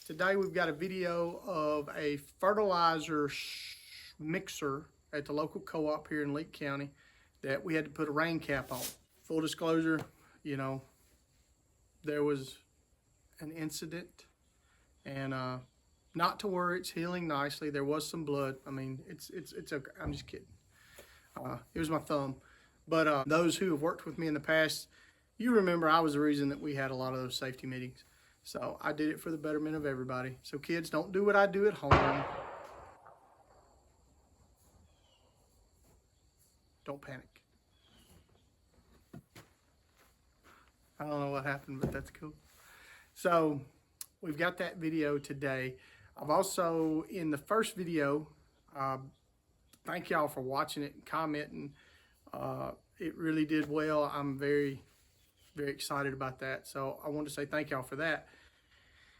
Today we've got a video of a fertilizer mixer at the local co-op here in Leake County that we had to put a rain cap on. Full disclosure, you know, there was an incident, and not to worry, it's healing nicely. There was some blood. I mean, it's okay. I'm just kidding. It was my thumb. But those who have worked with me in the past, you remember I was the reason that we had a lot of those safety meetings. So I did it for the betterment of everybody. So kids, don't do what I do at home. Don't panic. I don't know what happened, but that's cool. So we've got that video today. I've also, in the first video, thank y'all for watching it and commenting. It really did well. I'm very excited about that. So I want to say thank y'all for that.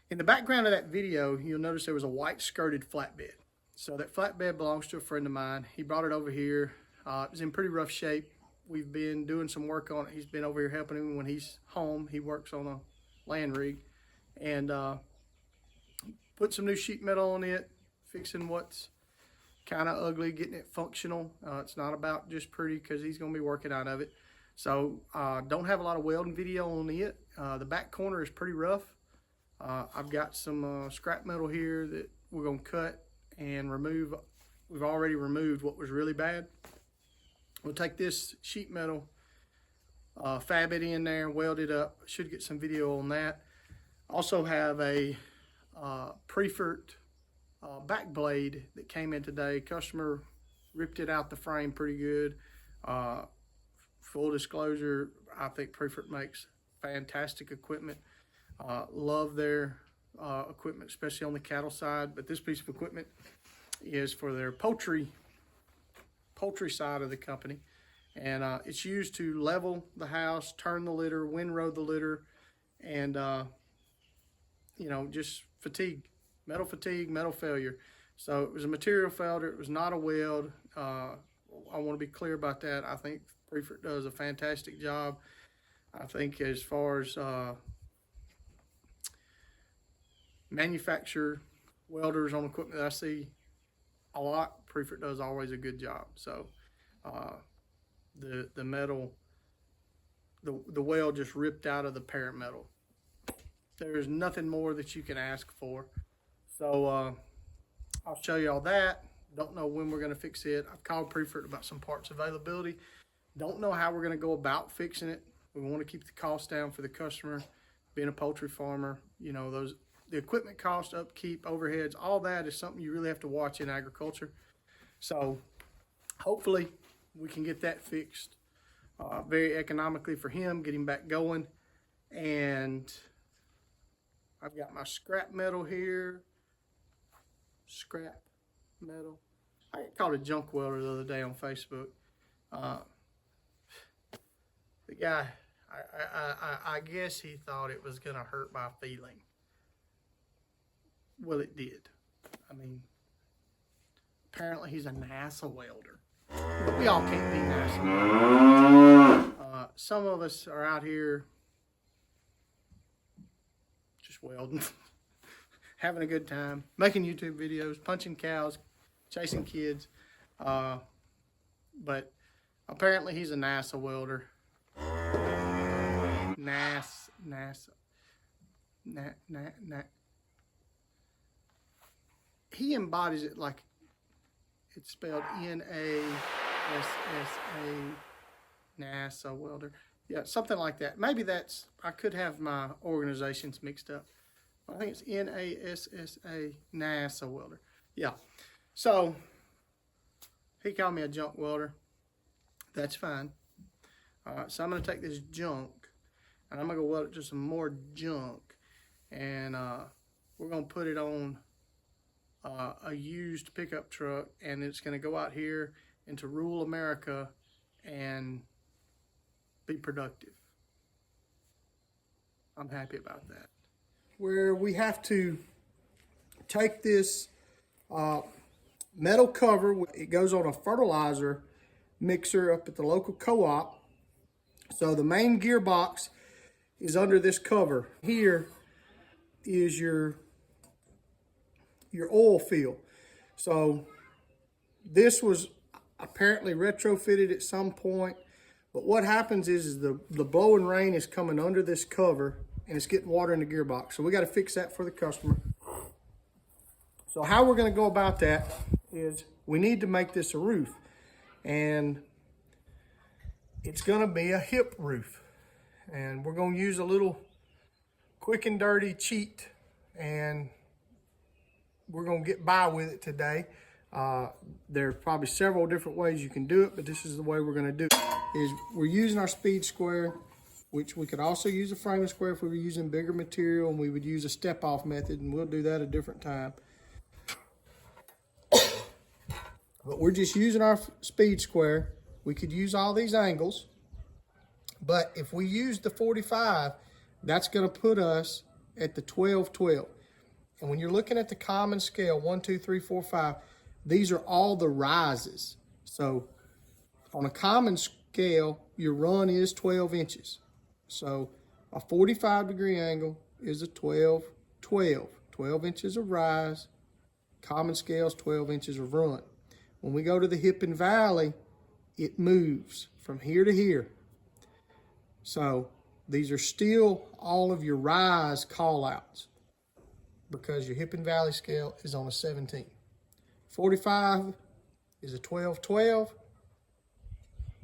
In the background of that video, you'll notice there was a white skirted flatbed. So that flatbed belongs to a friend of mine. He brought it over here. It was in pretty rough shape. We've been doing some work on it. He's been over here helping him when he's home. He works on a land rig. And put some new sheet metal on it, fixing what's kind of ugly, getting it functional. It's not about just pretty, because he's going to be working out of it. So don't have a lot of welding video on it. The back corner is pretty rough. I've got some scrap metal here that we're going to cut and remove. We've already removed what was really bad. We'll take this sheet metal, fab it in there, weld it up. Should get some video on that. Also have a pre-fert back blade that came in today. Customer ripped it out the frame pretty good. Full disclosure, I think Pre-fert makes fantastic equipment. Love their equipment, especially on the cattle side. But this piece of equipment is for their poultry side of the company. And it's used to level the house, turn the litter, windrow the litter, and you know, just fatigue, metal failure. So it was a material failure. It was not a weld. I want to be clear about that. I think Pre-fert does a fantastic job. I think as far as manufacturer welders on equipment that I see a lot, Pre-fert does always a good job. So the metal, the weld just ripped out of the parent metal. There is nothing more that you can ask for. So I'll show you all that. Don't know when we're going to fix it. I've called Pre-fert about some parts availability. Don't know how we're going to go about fixing it. We want to keep the cost down for the customer. Being a poultry farmer, you know, the equipment cost, upkeep, overheads, all that is something you really have to watch in agriculture. So hopefully we can get that fixed very economically for him, get him back going. And I've got my scrap metal here. Scrap metal. I called a junk welder the other day on Facebook. The guy, I guess he thought it was going to hurt my feeling. Well, it did. I mean, apparently he's a NASA welder. But we all can't be NASA welders. Some of us are out here just welding, having a good time, making YouTube videos, punching cows, chasing kids. But apparently he's a NASA welder. NASA. He embodies it like it's spelled NASA, NASA welder. Yeah, something like that. Maybe that's, I could have my organizations mixed up. I think it's NASA, NASA welder. Yeah. So he called me a junk welder. That's fine. So I'm going to take this junk and I'm going to go weld it to some more junk. And we're going to put it on a used pickup truck, and it's going to go out here into rural America and be productive. I'm happy about that. Where we have to take this metal cover, it goes on a fertilizer mixer up at the local co-op. So the main gearbox is under this cover. Here is your oil fill. So this was apparently retrofitted at some point, but what happens is the blowing rain is coming under this cover and it's getting water in the gearbox. So we got to fix that for the customer. So how we're going to go about that is we need to make this a roof, and it's going to be a hip roof, and we're going to use a little quick and dirty cheat, and we're going to get by with it today. There are probably several different ways you can do it, but this is the way we're going to do it. Is we're using our speed square, which we could also use a framing square if we were using bigger material, and we would use a step-off method, and we'll do that a different time. But we're just using our speed square. We could use all these angles, but if we use the 45, that's going to put us at the 12-12. And when you're looking at the common scale, 1, 2, 3, 4, 5, these are all the rises. So on a common scale, your run is 12 inches. So a 45-degree angle is a 12-12. 12 inches of rise. Common scale is 12 inches of run. When we go to the hip and valley, it moves from here to here. So these are still all of your rise call-outs because your hip and valley scale is on a 17. 45 is a 12-12,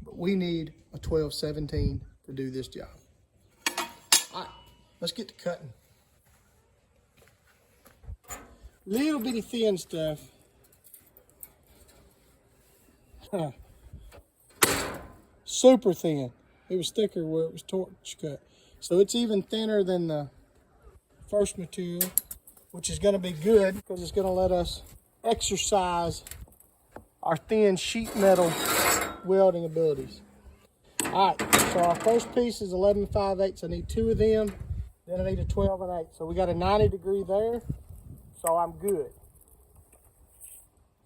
but we need a 12-17 to do this job. All right, let's get to cutting. Little bitty thin stuff. Super thin. It was thicker where it was torch cut. So it's even thinner than the first material, which is going to be good because it's going to let us exercise our thin sheet metal welding abilities. All right, so our first piece is 11 5/8. I need 2 of them. Then I need a 12 1/8. So we got a 90-degree there. So I'm good.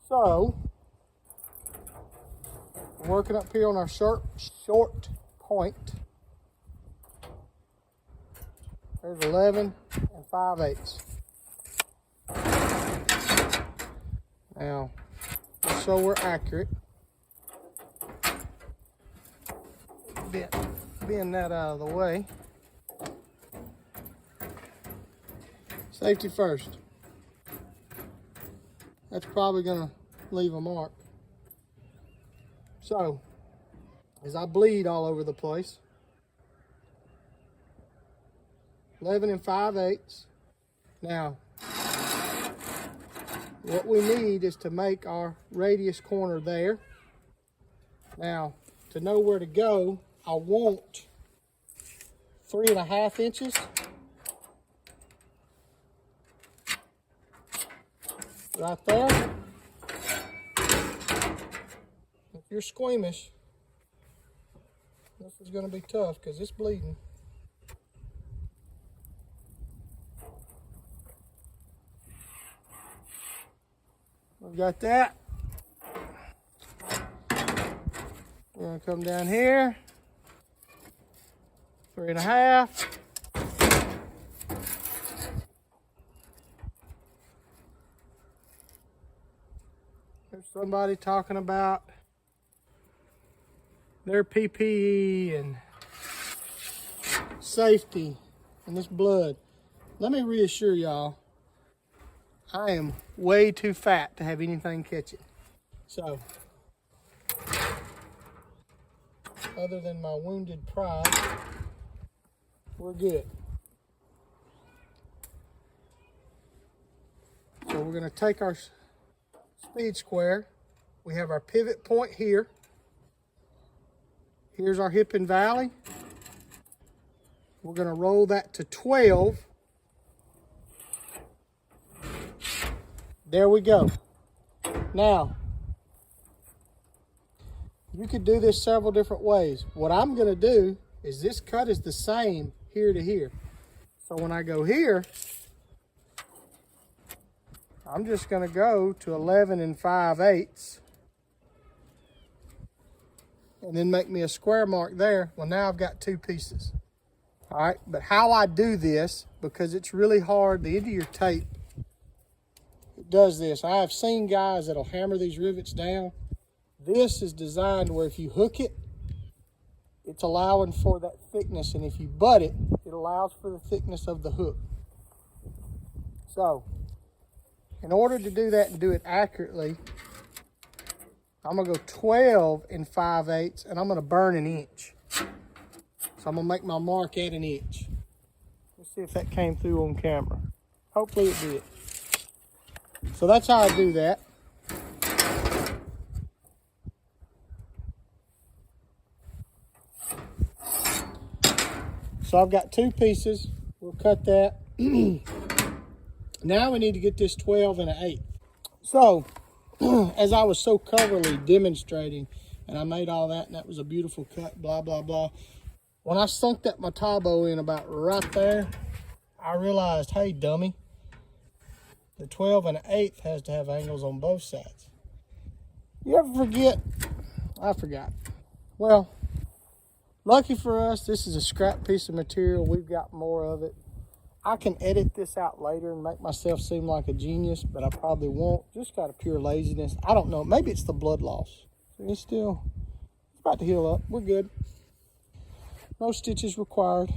So we're working up here on our short point. There's 11 5/8. Now, so we're accurate. Bend that out of the way. Safety first. That's probably gonna leave a mark. So, as I bleed all over the place, 11 5/8. Now, what we need is to make our radius corner there. Now, to know where to go, I want 3 1/2 inches. Right there. If you're squeamish, this is going to be tough because it's bleeding. We've got that. We're going to come down here. 3 1/2. There's somebody talking about their PPE and safety and this blood. Let me reassure y'all, I am way too fat to have anything catch it. So, other than my wounded pride, we're good. So we're going to take our speed square. We have our pivot point here. Here's our hip and valley. We're going to roll that to 12. There we go. Now, you could do this several different ways. What I'm going to do is this cut is the same here to here. So when I go here, I'm just going to go to 11 5/8 and then make me a square mark there. Well, now I've got 2 pieces. All right, but how I do this, because it's really hard, the end of your tape, it does this. I have seen guys that'll hammer these rivets down. This is designed where if you hook it, it's allowing for that thickness, and if you butt it, it allows for the thickness of the hook. So, in order to do that and do it accurately, I'm gonna go 12 5/8, and I'm gonna burn 1 inch. So I'm gonna make my mark at 1 inch. Let's see if that came through on camera. Hopefully it did. So that's how I do that. So I've got 2 pieces. We'll cut that. Now we need to get this 12 1/8. So, as I was so cleverly demonstrating, and I made all that, and that was a beautiful cut, blah, blah, blah. When I sunk that Metabo in about right there, I realized, hey, dummy, the 12 1/8 has to have angles on both sides. You ever forget? I forgot. Well, lucky for us, this is a scrap piece of material. We've got more of it. I can edit this out later and make myself seem like a genius, but I probably won't. Just out of pure laziness. I don't know. Maybe it's the blood loss. It's about to heal up. We're good. No stitches required.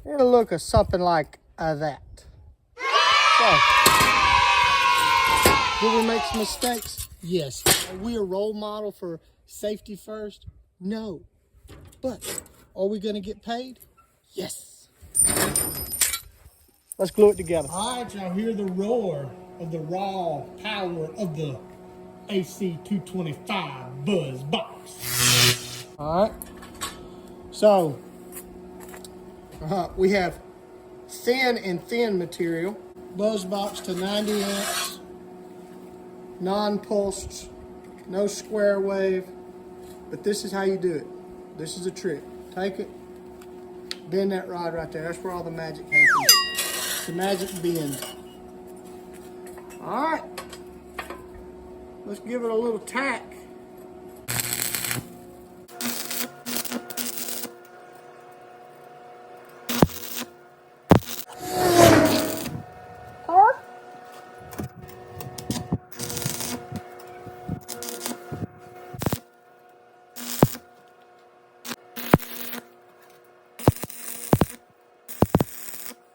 It'll look something like that. So, did we make some mistakes? Yes. Are we a role model for safety first? No. But are we going to get paid? Yes. Let's glue it together. All right, y'all hear the roar of the raw power of the AC 225 Buzz Box. All right. So, we have thin and thin material. Buzz box to 90 amps. Non-pulsed. No square wave. But this is how you do it. This is a trick. Take it. Bend that rod right there. That's where all the magic happens. The magic bend. All right. Let's give it a little tack.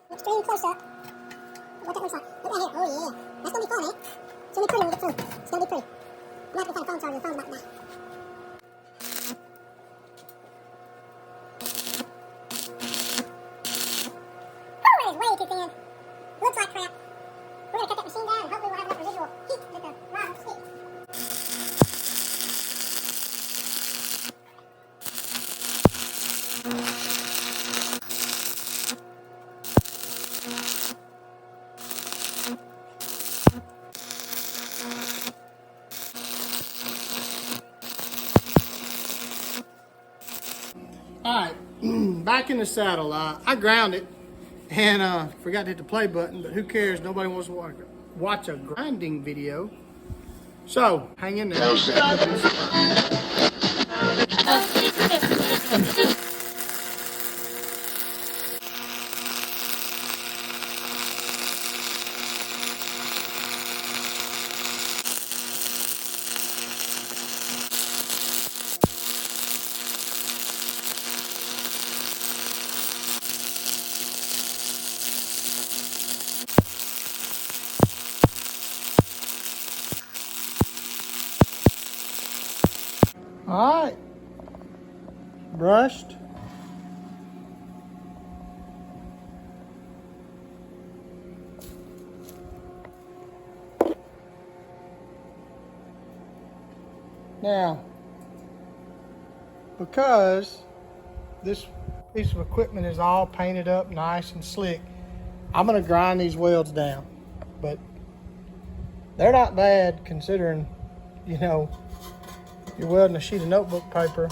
Extreme close up. What that looks like. Look right here. Oh yeah. That's gonna be fun, eh? It's gonna be pretty when we get through. It's gonna be pretty. I'm not gonna find a phone charger. The phone's about to die. Oh, it is way too thin. Looks like crap. We're gonna cut that machine down and hopefully we'll have enough residual heat that the rod will stick. All right, back in the saddle. I ground it and forgot to hit the play button, but who cares? Nobody wants to watch a grinding video. So, hang in there. All right, brushed. Now, because this piece of equipment is all painted up nice and slick, I'm gonna grind these welds down, but they're not bad considering, you know, you're welding a sheet of notebook paper.